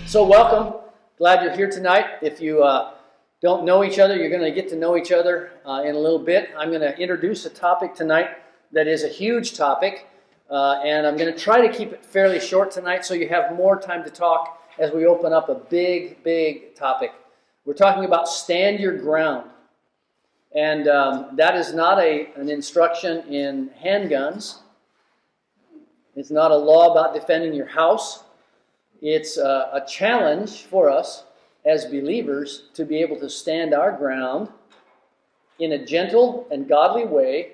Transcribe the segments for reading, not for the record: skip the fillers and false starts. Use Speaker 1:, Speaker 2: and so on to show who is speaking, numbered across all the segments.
Speaker 1: So welcome. Glad you're here tonight. If you don't know each other, you're going to get to know each other in a little bit. I'm going to introduce a topic tonight that is a huge topic, and I'm going to try to keep it fairly short tonight so you have more time to talk as we open up a big, big topic. We're talking about stand your ground. And that is not an instruction in handguns. It's not a law about defending your house. It's a challenge for us as believers to be able to stand our ground in a gentle and godly way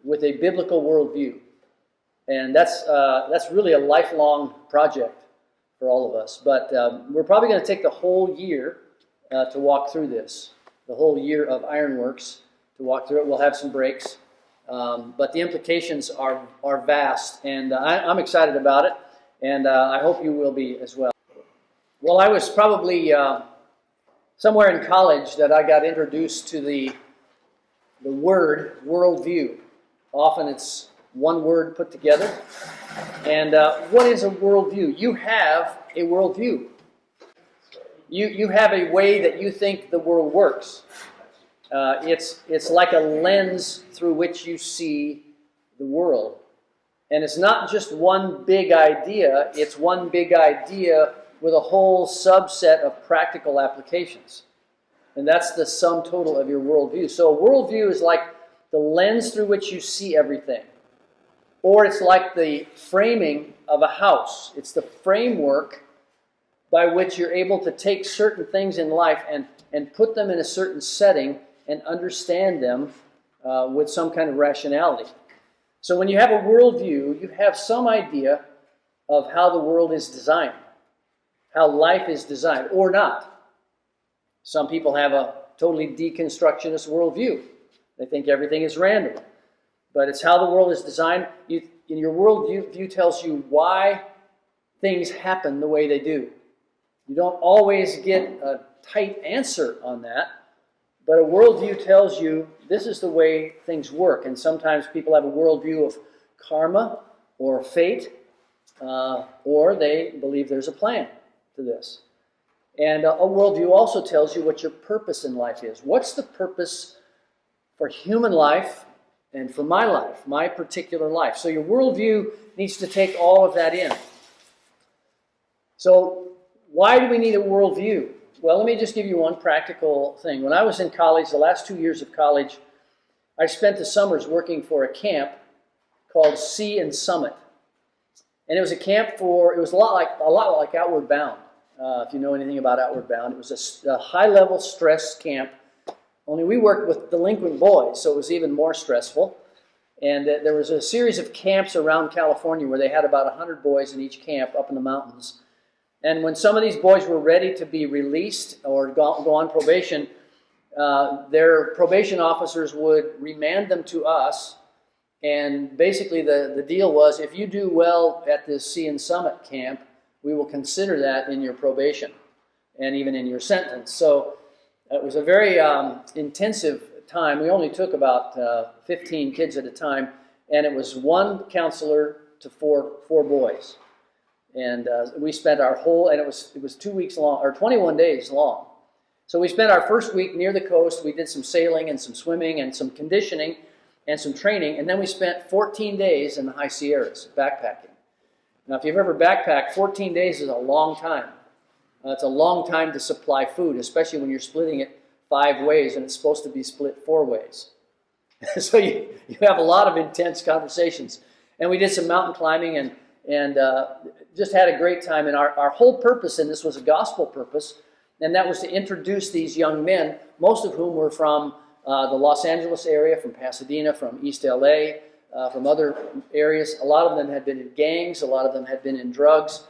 Speaker 1: with a biblical worldview. And that's really a lifelong project for all of us. But we're probably going to take the whole year to walk through this, the whole year of Ironworks to walk through it. We'll have some breaks. But the implications are vast, and I'm excited about it. And I hope you will be as well. Well, I was probably somewhere in college that I got introduced to the word worldview. Often it's one word put together. And what is a worldview? You have a worldview. You have a way that you think the world works. It's like a lens through which you see the world. And it's not just one big idea, it's one big idea with a whole subset of practical applications. And that's the sum total of your worldview. So a worldview is like the lens through which you see everything. Or it's like the framing of a house. It's the framework by which you're able to take certain things in life and put them in a certain setting and understand them with some kind of rationality. So when you have a worldview, you have some idea of how the world is designed, how life is designed, or not. Some people have a totally deconstructionist worldview. They think everything is random. But it's how the world is designed. Your worldview tells you why things happen the way they do. You don't always get a tight answer on that, but a worldview tells you this is the way things work. And sometimes people have a worldview of karma or fate, or they believe there's a plan to this. And a worldview also tells you what your purpose in life is. What's the purpose for human life and for my life, my particular life? So your worldview needs to take all of that in. So why do we need a worldview? Well, let me just give you one practical thing. When I was in college, the last 2 years of college, I spent the summers working for a camp called Sea and Summit. And it was a camp it was a lot like Outward Bound, if you know anything about Outward Bound. It was a high-level stress camp, only we worked with delinquent boys, so it was even more stressful. And there was a series of camps around California where they had about 100 boys in each camp up in the mountains. And when some of these boys were ready to be released or go on probation, their probation officers would remand them to us. And basically the deal was, if you do well at this Sea and Summit camp, we will consider that in your probation and even in your sentence. So it was a very intensive time. We only took about 15 kids at a time, and it was one counselor to four boys. And we spent our whole, and it was 2 weeks long, or 21 days long. So we spent our first week near the coast. We did some sailing and some swimming and some conditioning and some training. And then we spent 14 days in the high Sierras backpacking. Now, if you've ever backpacked, 14 days is a long time. It's a long time to supply food, especially when you're splitting it 5 ways and it's supposed to be split 4 ways. So you have a lot of intense conversations. And we did some mountain climbing and just had a great time. And our whole purpose in this was a gospel purpose, and that was to introduce these young men, most of whom were from the Los Angeles area, from Pasadena, from East LA, from other areas. A lot of them had been in gangs, a lot of them had been in drugs.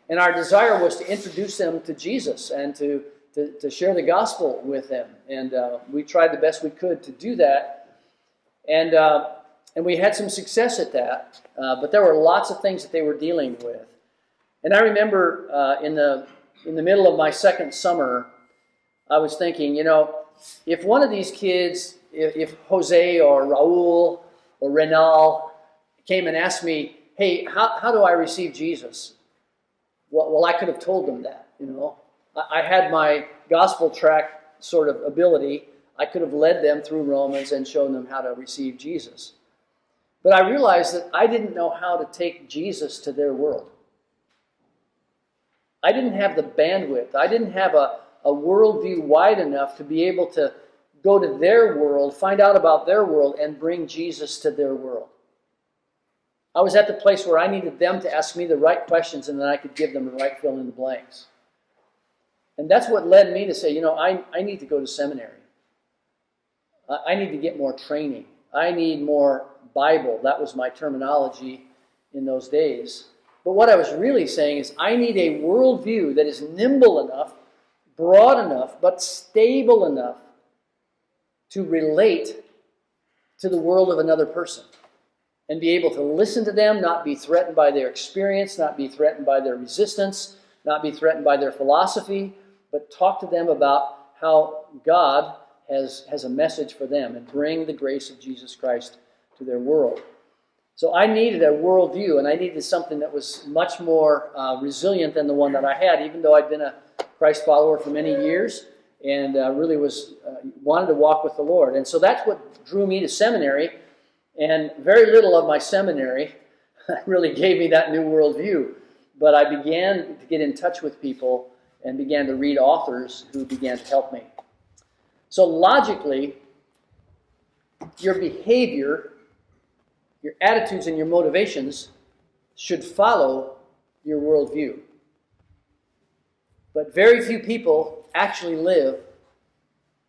Speaker 1: And our desire was to introduce them to Jesus and to share the gospel with them. And we tried the best we could to do that. And we had some success at that, but there were lots of things that they were dealing with. And I remember in the middle of my second summer, I was thinking, if one of these kids, if Jose or Raul or Renal came and asked me, hey, how do I receive Jesus? Well, I could have told them that. You know, I had my gospel tract sort of ability. I could have led them through Romans and shown them how to receive Jesus. But I realized that I didn't know how to take Jesus to their world. I didn't have the bandwidth. I didn't have a worldview wide enough to be able to go to their world, find out about their world, and bring Jesus to their world. I was at the place where I needed them to ask me the right questions, and then I could give them the right fill in the blanks. And that's what led me to say, you know, I need to go to seminary. I need to get more training. I need more Bible. That was my terminology in those days. But what I was really saying is I need a worldview that is nimble enough, broad enough, but stable enough to relate to the world of another person and be able to listen to them, not be threatened by their experience, not be threatened by their resistance, not be threatened by their philosophy, but talk to them about how God has a message for them and bring the grace of Jesus Christ to their world. So I needed a worldview, and I needed something that was much more resilient than the one that I had, even though I'd been a Christ follower for many years and really wanted to walk with the Lord. And so that's what drew me to seminary, and very little of my seminary really gave me that new worldview. But I began to get in touch with people and began to read authors who began to help me. So logically, your behavior, your attitudes, and your motivations should follow your worldview. But very few people actually live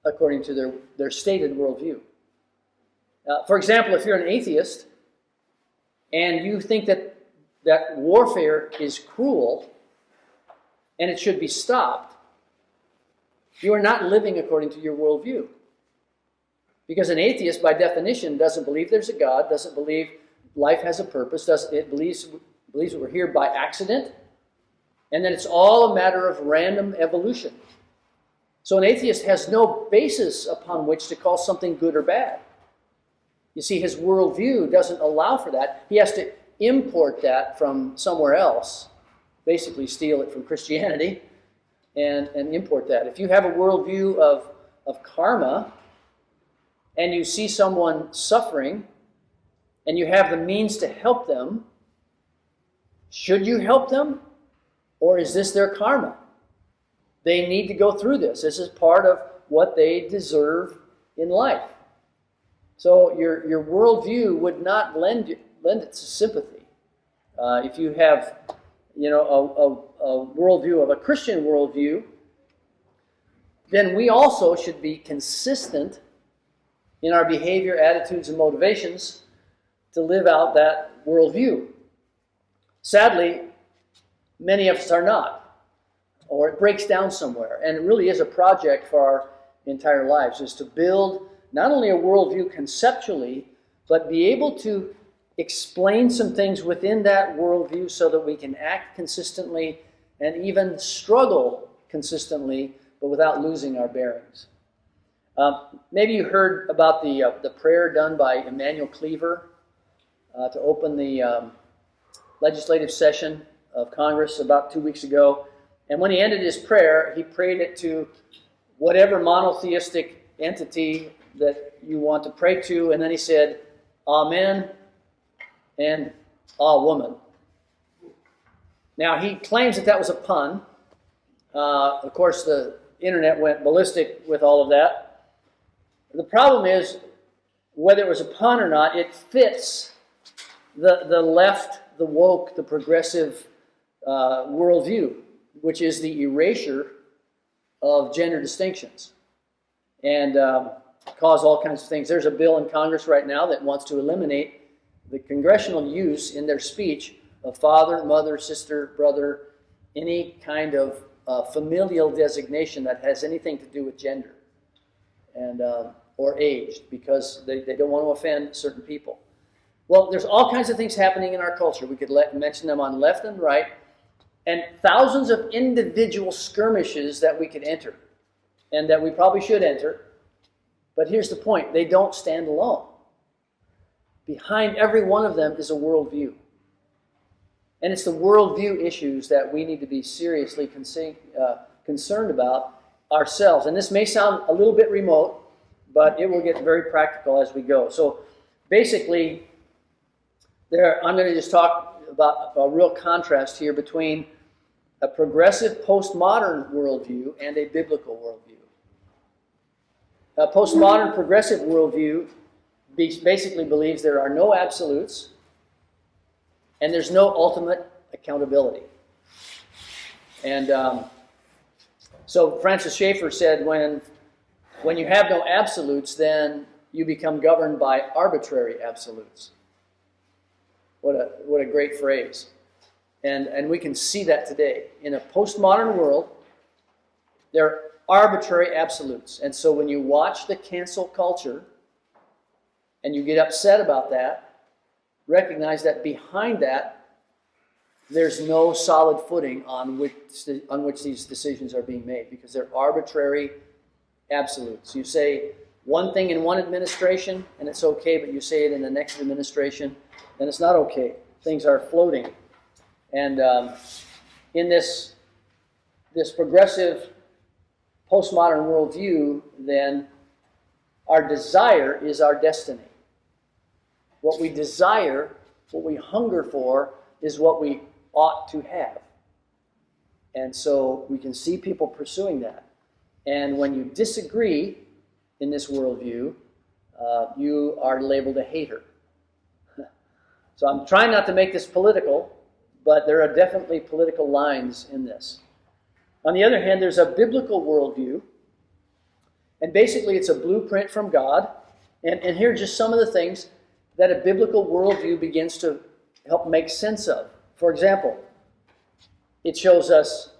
Speaker 1: according to their stated worldview. For example, if you're an atheist and you think that warfare is cruel and it should be stopped, you are not living according to your worldview. Because an atheist, by definition, doesn't believe there's a God, doesn't believe life has a purpose, it believes that we're here by accident, and that it's all a matter of random evolution. So an atheist has no basis upon which to call something good or bad. You see, his worldview doesn't allow for that. He has to import that from somewhere else, basically steal it from Christianity, and import that. If you have a worldview of karma, and you see someone suffering, and you have the means to help them, should you help them? Or is this their karma? They need to go through this. This is part of what they deserve in life. So your worldview would not lend it to sympathy. If you have, a worldview of a Christian worldview, then we also should be consistent in our behavior, attitudes, and motivations to live out that worldview. Sadly, many of us are not, or it breaks down somewhere. And it really is a project for our entire lives, is to build not only a worldview conceptually, but be able to explain some things within that worldview so that we can act consistently and even struggle consistently, but without losing our bearings. Maybe you heard about the prayer done by Emmanuel Cleaver to open the legislative session of Congress about 2 weeks ago. And when he ended his prayer, he prayed it to whatever monotheistic entity that you want to pray to, and then he said, Amen and Ah woman. Now, he claims that was a pun. Of course, the internet went ballistic with all of that. The problem is, whether it was a pun or not, it fits the left, the woke, the progressive worldview, which is the erasure of gender distinctions, and cause all kinds of things. There's a bill in Congress right now that wants to eliminate the congressional use in their speech of father, mother, sister, brother, any kind of familial designation that has anything to do with gender and or age, because they don't want to offend certain people. Well, there's all kinds of things happening in our culture. We could mention them on left and right, and thousands of individual skirmishes that we could enter, and that we probably should enter. But here's the point. They don't stand alone. Behind every one of them is a worldview. And it's the worldview issues that we need to be seriously concerned about ourselves. And this may sound a little bit remote, but it will get very practical as we go. So basically, I'm going to just talk about a real contrast here between a progressive postmodern worldview and a biblical worldview. A postmodern progressive worldview basically believes there are no absolutes and there's no ultimate accountability. And so Francis Schaeffer said, when you have no absolutes, then you become governed by arbitrary absolutes. What a great phrase. And we can see that today. In a postmodern world, there are arbitrary absolutes. And so when you watch the cancel culture and you get upset about that, recognize that behind that, there's no solid footing on which these decisions are being made, because they're arbitrary absolutes. You say one thing in one administration and it's okay, but you say it in the next administration and it's not okay. Things are floating. And in this progressive postmodern worldview, then our desire is our destiny. What we desire, what we hunger for, is what we ought to have. And so we can see people pursuing that. And when you disagree in this worldview, you are labeled a hater. So I'm trying not to make this political, but there are definitely political lines in this. On the other hand, there's a biblical worldview, and basically it's a blueprint from God. And here are just some of the things that a biblical worldview begins to help make sense of. For example, it shows us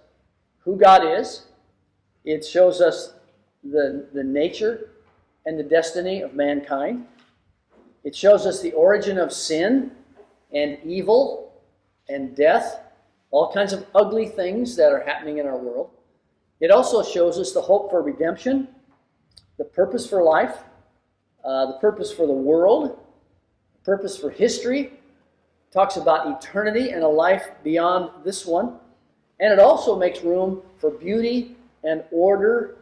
Speaker 1: who God is. It shows us the nature and the destiny of mankind. It shows us the origin of sin and evil and death, all kinds of ugly things that are happening in our world. It also shows us the hope for redemption, the purpose for life, the purpose for the world, the purpose for history. It talks about eternity and a life beyond this one. And it also makes room for beauty and order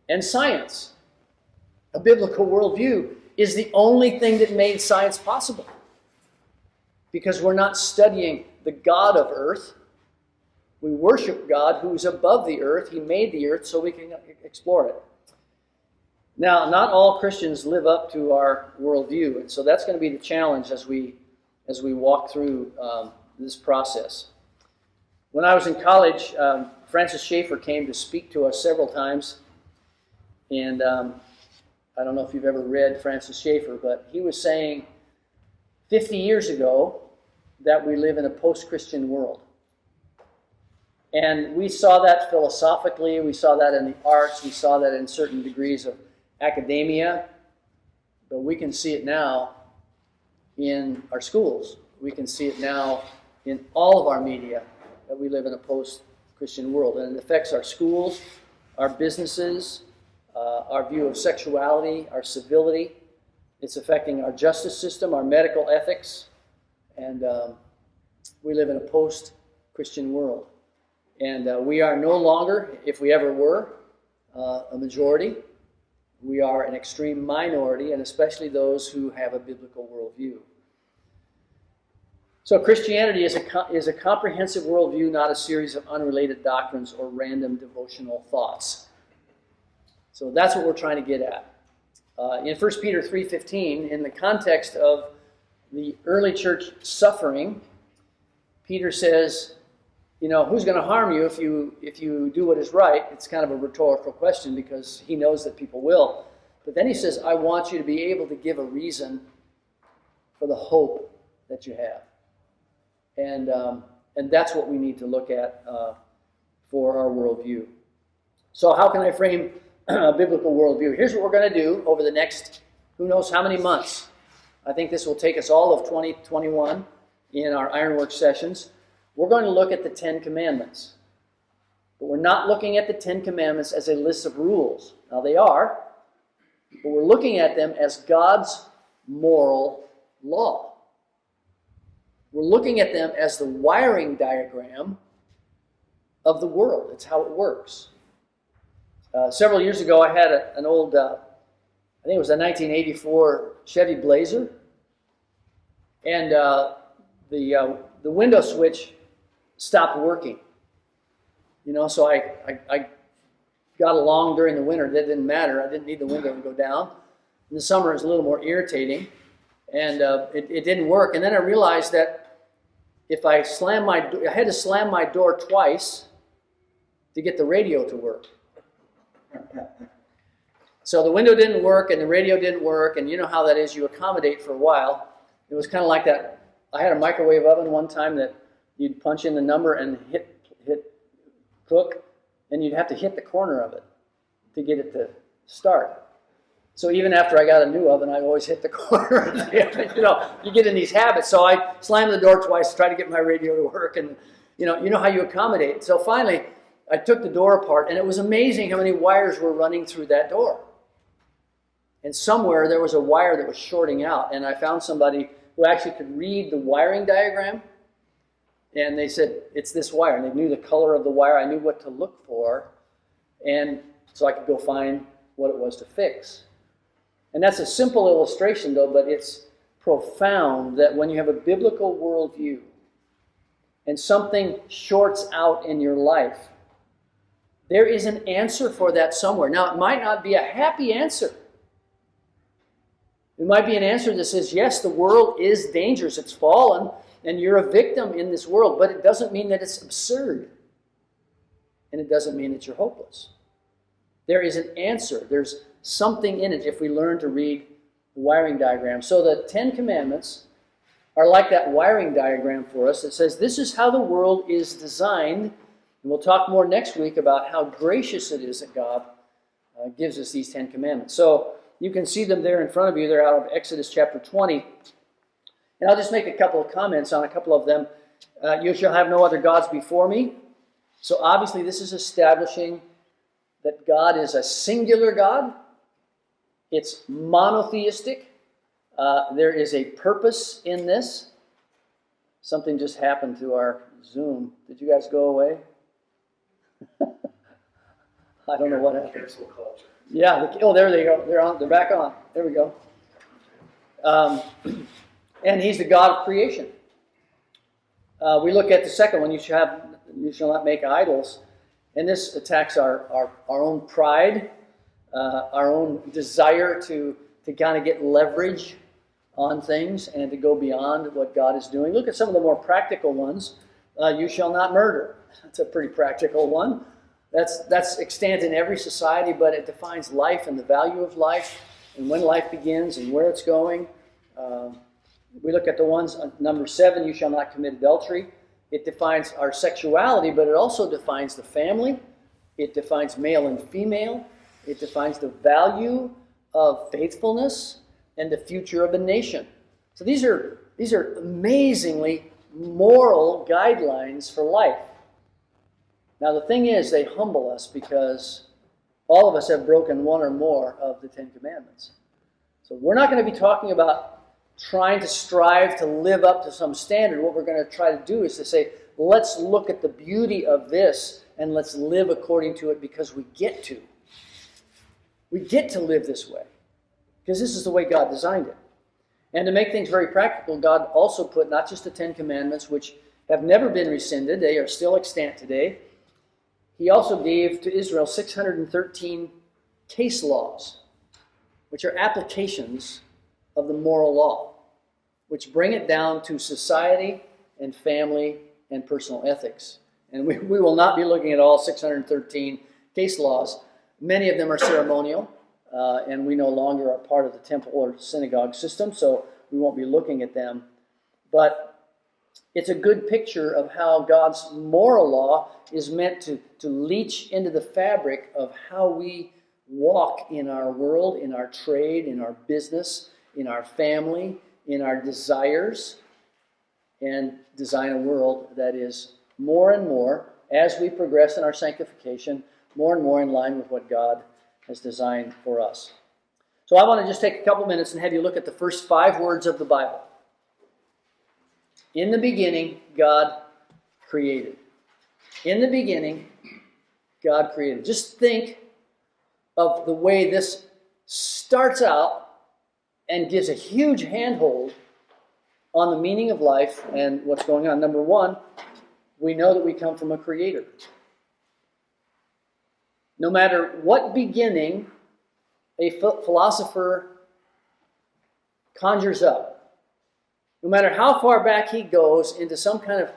Speaker 1: and science. A biblical worldview is the only thing that made science possible, because we're not studying the God of earth. We worship God who is above the earth. He made the earth so we can explore it. Now, not all Christians live up to our worldview, and so that's going to be the challenge as we walk through this process. When I was in college, Francis Schaeffer came to speak to us several times, and I don't know if you've ever read Francis Schaeffer, but he was saying 50 years ago that we live in a post-Christian world. And we saw that philosophically, we saw that in the arts, we saw that in certain degrees of academia, but we can see it now in our schools. We can see it now in all of our media, that we live in a post-Christian world. And it affects our schools, our businesses, our view of sexuality, our civility. It's affecting our justice system, our medical ethics, and we live in a post-Christian world. And we are no longer, if we ever were, a majority. We are an extreme minority, and especially those who have a biblical worldview. So Christianity is a comprehensive worldview, not a series of unrelated doctrines or random devotional thoughts. So that's what we're trying to get at. In 1 Peter 3:15, in the context of the early church suffering, Peter says, you know, who's going to harm you if you do what is right? It's kind of a rhetorical question because he knows that people will. But then he says, I want you to be able to give a reason for the hope that you have. And that's what we need to look at for our worldview. So how can I frame a biblical worldview? Here's what we're going to do over the next who knows how many months. I think this will take us all of 2021 in our Ironworks sessions. We're going to look at the 10 Commandments. But we're not looking at the 10 Commandments as a list of rules. Now they are, but we're looking at them as God's moral law. We're looking at them as the wiring diagram of the world. It's how it works. Several years ago, I had an old, I think it was a 1984 Chevy Blazer, and the window switch stopped working. So I got along during the winter. That didn't matter. I didn't need the window to go down. In the summer, it was a little more irritating, and it didn't work. And then I realized that if I had to slam my door twice to get the radio to work. So the window didn't work and the radio didn't work, and you know how that is. You accommodate for a while. It was kind of like that. I had a microwave oven one time that you'd punch in the number and hit cook, and you'd have to hit the corner of it to get it to start. So even after I got a new oven, I always hit the corner. You get in these habits. So I slammed the door twice to try to get my radio to work, and you know how you accommodate. So finally, I took the door apart, and it was amazing how many wires were running through that door. And somewhere there was a wire that was shorting out, and I found somebody who actually could read the wiring diagram, and they said, it's this wire, and they knew the color of the wire. I knew what to look for, and so I could go find what it was to fix. And that's a simple illustration, though, but it's profound that when you have a biblical worldview and something shorts out in your life, there is an answer for that somewhere. Now, it might not be a happy answer. It might be an answer that says, yes, the world is dangerous, it's fallen, and you're a victim in this world, but it doesn't mean that it's absurd. And it doesn't mean that you're hopeless. There is an answer. There's something in it if we learn to read the wiring diagram. So the 10 Commandments are like that wiring diagram for us. It says this is how the world is designed. And we'll talk more next week about how gracious it is that God gives us these 10 Commandments. So you can see them there in front of you. They're out of Exodus chapter 20. And I'll just make a couple of comments on a couple of them. You shall have no other gods before me. So obviously this is establishing that God is a singular God. It's monotheistic. There is a purpose in this. Something just happened to our Zoom. Did you guys go away? I don't know what happened.
Speaker 2: Cancel culture.
Speaker 1: Yeah. There they go. They're on. They're back on. There we go. And He's the God of creation. We look at the second one. You shall not make idols, and this attacks our own pride, our own desire to kind of get leverage on things and to go beyond what God is doing. Look at some of the more practical ones. You shall not murder. That's a pretty practical one. That's extant in every society, but it defines life and the value of life and when life begins and where it's going. We look at the ones, number 7, you shall not commit adultery. It defines our sexuality, but it also defines the family. It defines male and female. It defines the value of faithfulness and the future of a nation. So these are amazingly moral guidelines for life. Now the thing is, they humble us because all of us have broken one or more of the 10 Commandments. So we're not going to be talking about trying to strive to live up to some standard. What we're going to try to do is to say, let's look at the beauty of this and let's live according to it because we get to. We get to live this way because this is the way God designed it. And to make things very practical, God also put not just the 10 Commandments, which have never been rescinded, they are still extant today. He also gave to Israel 613 case laws, which are applications of the moral law, which bring it down to society and family and personal ethics. And we will not be looking at all 613 case laws. Many of them are ceremonial, and we no longer are part of the temple or synagogue system, so we won't be looking at them. But it's a good picture of how God's moral law is meant to leach into the fabric of how we walk in our world, in our trade, in our business, in our family, in our desires, and design a world that is more and more, as we progress in our sanctification, more and more in line with what God has designed for us. So I want to just take a couple minutes and have you look at the first 5 words of the Bible. In the beginning, God created. In the beginning, God created. Just think of the way this starts out and gives a huge handhold on the meaning of life and what's going on. Number one, we know that we come from a creator. No matter what beginning a philosopher conjures up, no matter how far back he goes into some kind of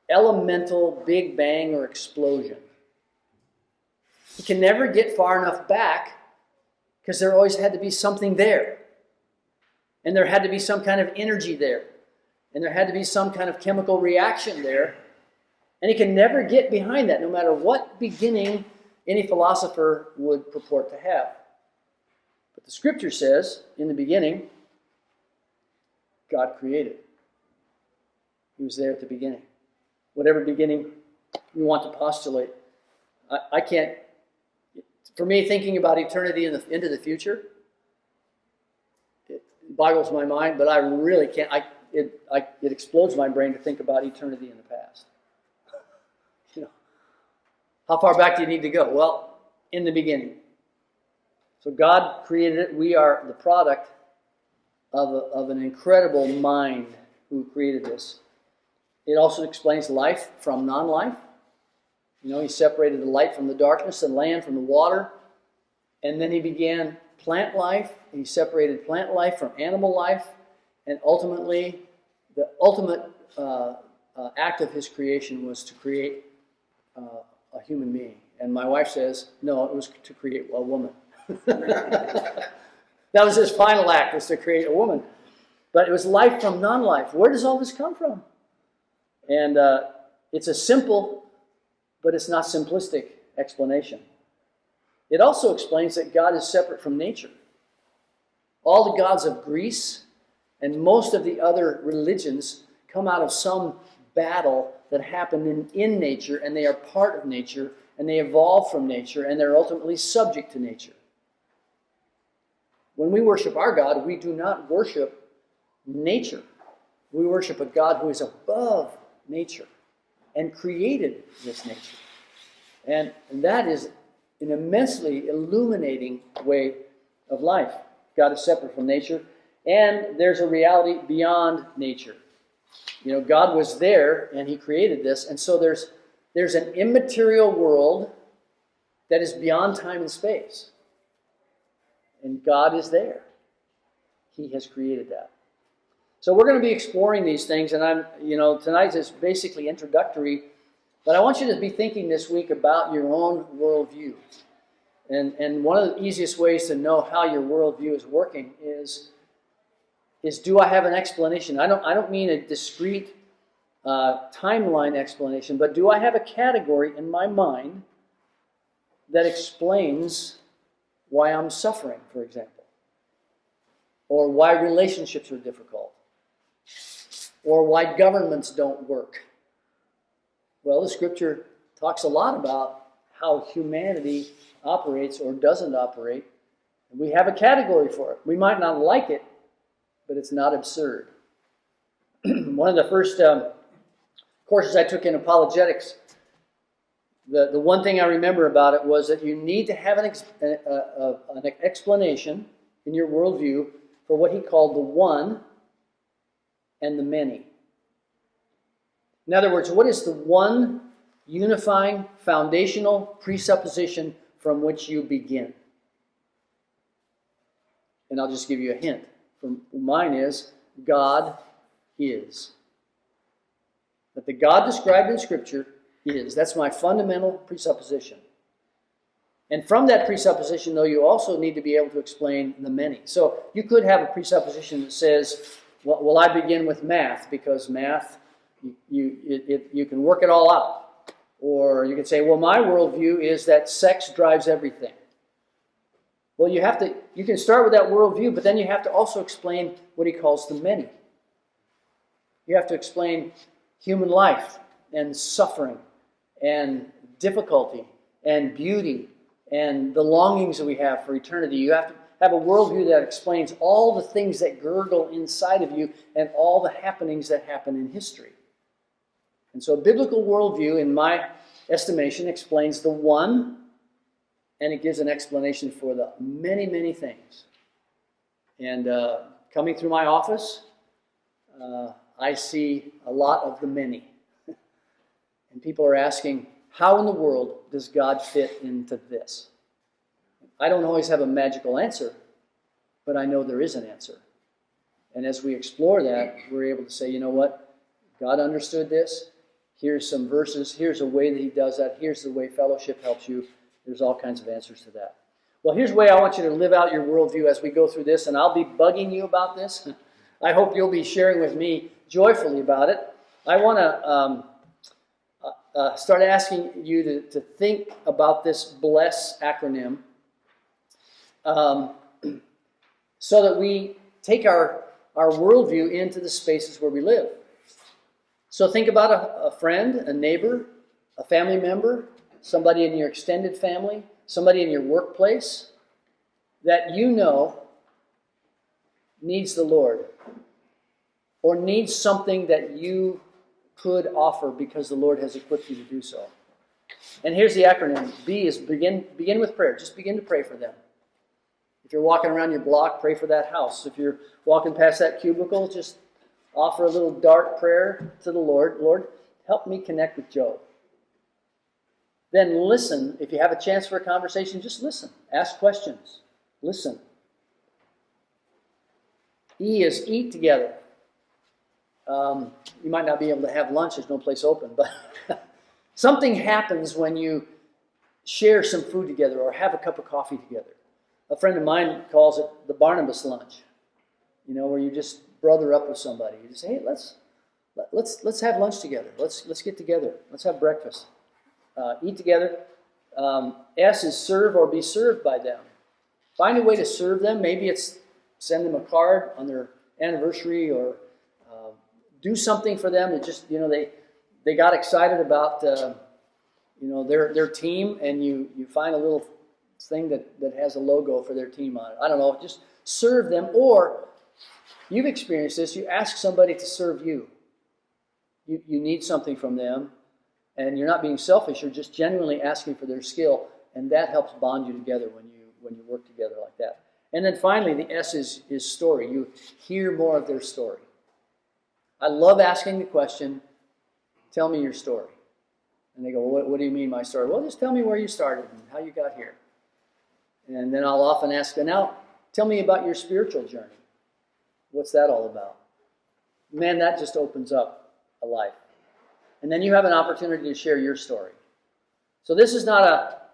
Speaker 1: elemental big bang or explosion, he can never get far enough back because there always had to be something there. And there had to be some kind of energy there. And there had to be some kind of chemical reaction there. And he can never get behind that, no matter what beginning any philosopher would purport to have. But the scripture says, in the beginning, God created. He was there at the beginning. Whatever beginning you want to postulate. I can't, for me, thinking about eternity into the future, it boggles my mind, but I really can't. It explodes my brain to think about eternity in the past. You know, how far back do you need to go? Well, in the beginning. So God created it. We are the product of an incredible mind who created this. It also explains life from non-life. You know, he separated the light from the darkness, the land from the water, and then he began plant life. He separated plant life from animal life, and ultimately, the ultimate act of his creation was to create a human being. And my wife says, no, it was to create a woman. That was his final act, was to create a woman. But it was life from non-life. Where does all this come from? And it's a simple, but it's not simplistic explanation. It also explains that God is separate from nature. All the gods of Greece and most of the other religions come out of some battle that happened in nature, and they are part of nature, and they evolve from nature, and they're ultimately subject to nature. When we worship our God, we do not worship nature. We worship a God who is above nature and created this nature. And that is an immensely illuminating way of life. God is separate from nature, and there's a reality beyond nature. You know, God was there, and he created this, and so there's an immaterial world that is beyond time and space. And God is there. He has created that. So we're going to be exploring these things, and tonight is basically introductory, but I want you to be thinking this week about your own worldview. And one of the easiest ways to know how your worldview is working is do I have an explanation? I don't mean a discrete timeline explanation, but do I have a category in my mind that explains why I'm suffering, for example, or why relationships are difficult, or why governments don't work? Well, the scripture talks a lot about how humanity operates or doesn't operate. And we have a category for it. We might not like it, but it's not absurd. One of the first courses I took in apologetics, the one thing I remember about it was that you need to have an explanation in your worldview for what he called the one and the many. In other words, what is the one unifying foundational presupposition from which you begin? And I'll just give you a hint. Mine is, God is. That the God described in Scripture is. That's my fundamental presupposition. And from that presupposition, though, you also need to be able to explain the many. So you could have a presupposition that says, well, I begin with math, because math, you can work it all out. Or you could say, well, my worldview is that sex drives everything. Well, you can start with that worldview, but then you have to also explain what he calls the many. You have to explain human life and suffering and difficulty and beauty and the longings that we have for eternity. You have a worldview that explains all the things that gurgle inside of you and all the happenings that happen in history. And so a biblical worldview, in my estimation, explains the one, and it gives an explanation for the many, many things. And coming through my office, I see a lot of the many. And people are asking, how in the world does God fit into this? I don't always have a magical answer, but I know there is an answer. And as we explore that, we're able to say, you know what? God understood this. Here's some verses. Here's a way that he does that. Here's the way fellowship helps you. There's all kinds of answers to that. Well, here's the way I want you to live out your worldview as we go through this, and I'll be bugging you about this. I hope you'll be sharing with me joyfully about it. I want to start asking you to think about this BLESS acronym so that we take our worldview into the spaces where we live. So think about a friend, a neighbor, a family member, somebody in your extended family, somebody in your workplace that you know needs the Lord or needs something that you could offer because the Lord has equipped you to do so. And here's the acronym. B is begin with prayer. Just begin to pray for them. If you're walking around your block, pray for that house. If you're walking past that cubicle, just offer a little dark prayer to the Lord. Lord, help me connect with Joe. Then listen. If you have a chance for a conversation, just listen. Ask questions. Listen. E is eat together. You might not be able to have lunch. There's no place open. But something happens when you share some food together or have a cup of coffee together. A friend of mine calls it the Barnabas lunch. You know, where you just brother up with somebody. You just say, hey, let's have lunch together. Let's get together. Let's have breakfast. Eat together. S is serve or be served by them. Find a way to serve them. Maybe it's send them a card on their anniversary or do something for them. It just, you know, they got excited about, their team, and you find a little thing that has a logo for their team on it. I don't know. Just serve them. Or you've experienced this. You ask somebody to serve you. You need something from them. And you're not being selfish, you're just genuinely asking for their skill, and that helps bond you together when you work together like that. And then finally, the S is story. You hear more of their story. I love asking the question, tell me your story. And they go, well, what do you mean my story? Well, just tell me where you started and how you got here. And then I'll often ask them, now, tell me about your spiritual journey. What's that all about? Man, that just opens up a life. And then you have an opportunity to share your story. So this is not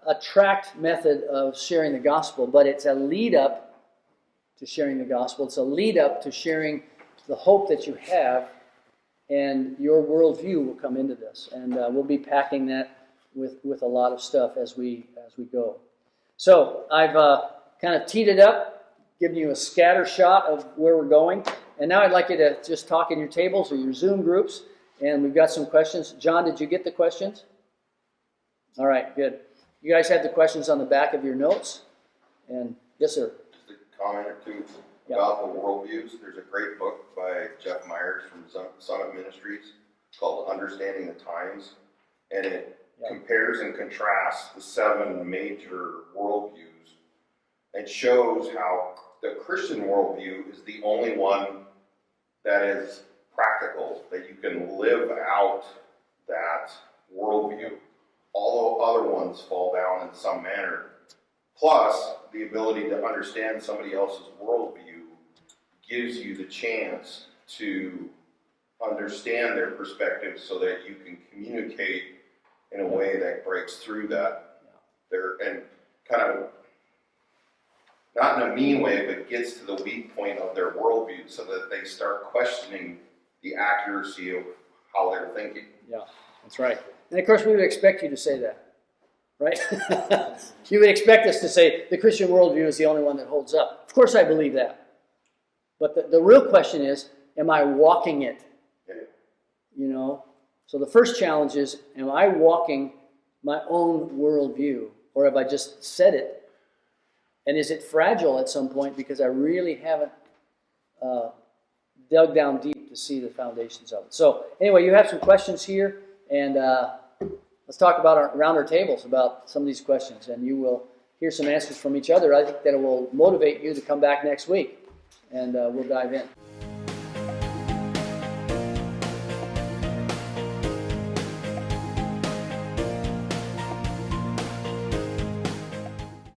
Speaker 1: a tracked method of sharing the gospel, but it's a lead up to sharing the gospel. It's a lead up to sharing the hope that you have, and your worldview will come into this. And we'll be packing that with a lot of stuff as we go. So I've kind of teed it up, given you a scatter shot of where we're going. And now I'd like you to just talk in your tables or your Zoom groups. And we've got some questions. John, did you get the questions? All right, good. You guys have the questions on the back of your notes? And yes, sir.
Speaker 2: Just a comment or two about the worldviews. There's a great book by Jeff Myers from Summit Ministries called Understanding the Times. And it compares and contrasts the 7 major worldviews and shows how the Christian worldview is the only one that is practical, that you can live out that worldview. All the other ones fall down in some manner. Plus, the ability to understand somebody else's worldview gives you the chance to understand their perspective so that you can communicate in a way that breaks through that. And kind of, not in a mean way, but gets to the weak point of their worldview so that they start questioning the accuracy of how they're thinking.
Speaker 1: Yeah, that's right. And of course, we would expect you to say that, right? You would expect us to say the Christian worldview is the only one that holds up. Of course, I believe that. But the real question is, am I walking it?
Speaker 2: Yeah.
Speaker 1: You know? So the first challenge is, am I walking my own worldview? Or have I just said it And is it fragile at some point because I really haven't dug down deep to see the foundations of it. So anyway, you have some questions here, and let's talk about around our tables about some of these questions, and you will hear some answers from each other. I think that it will motivate you to come back next week, and we'll dive in.